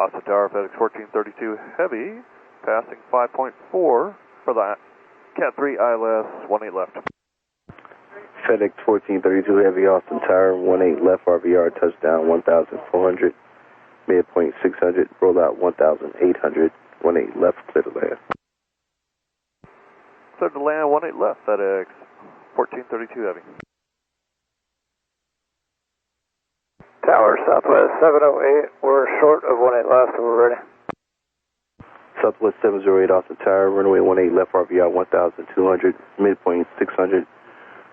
Austin Tower, FedEx 1432 Heavy, passing 5.4 for the Cat 3 ILS, 18 left. FedEx 1432 Heavy, Austin Tower, 18 left, RVR, touchdown 1,400, midpoint 600, roll out 1,800, 18 left, clear to land. Clear to land, 18 left, FedEx 1432 Heavy. Tower, Southwest 708, we're short of 18 left, so we're ready. Southwest 708, Austin Tower, runway 18 left, RVR 1,200, midpoint 600,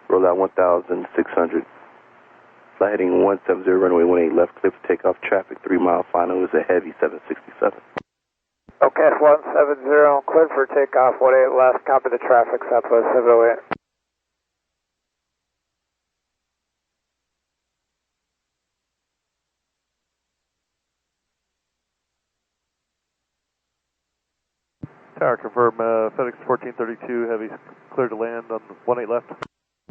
roll out 1,600. Flight heading 170, runway 18 left, clear for takeoff, traffic 3 mile final is a Heavy 767. Okay, 170, cleared for takeoff, 18 left, copy the traffic, Southwest 708. Tower, confirm FedEx 1432 Heavy, clear to land on 18 left.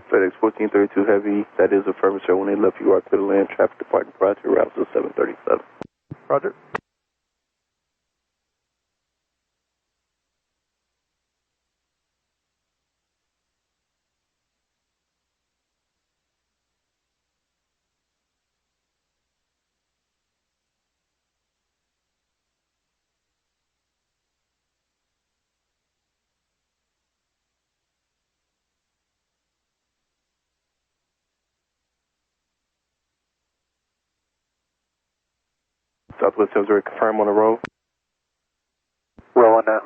FedEx 1432 Heavy, that is affirmative, sir. 18 left, you are clear to land, traffic departing prior to route 737. Roger. Southwest 708, confirm on the road. Rolling now.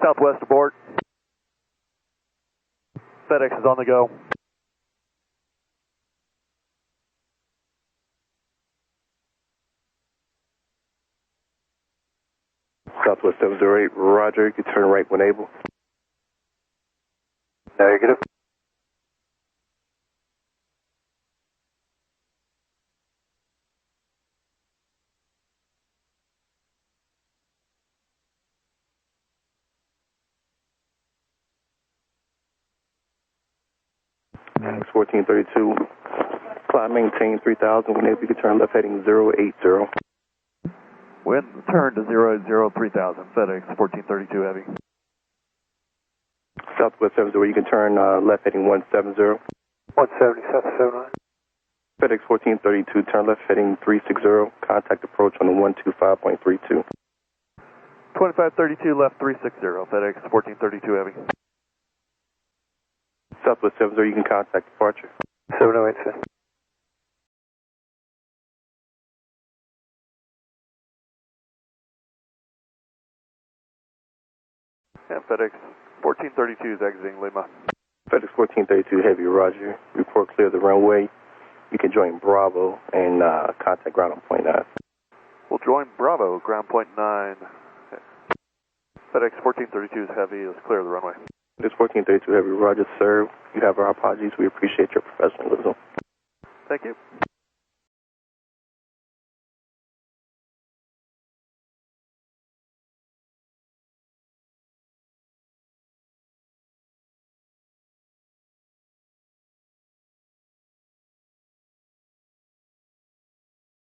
Southwest aboard. FedEx is on the go. Southwest 708, roger, you can turn right when able. Negative. FedEx 1432, climb maintain 3000, when able you can turn left heading 080. Wind turn to 080 3000, FedEx 1432 Heavy. Southwest 708, you can turn left heading 170. 170, South 79. FedEx 1432, turn left heading 360, contact approach on the 125.32. 2532 left 360, FedEx 1432 Heavy. Southwest 708, you can contact departure. 708, sir. And FedEx 1432 is exiting Lima. FedEx 1432 Heavy, roger. Report clear the runway. You can join Bravo and contact ground on point 9. We'll join Bravo, ground point 9. FedEx 1432 is Heavy, let's clear the runway. FedEx 1432 Heavy, roger, sir. You have our apologies. We appreciate your professionalism. Thank you.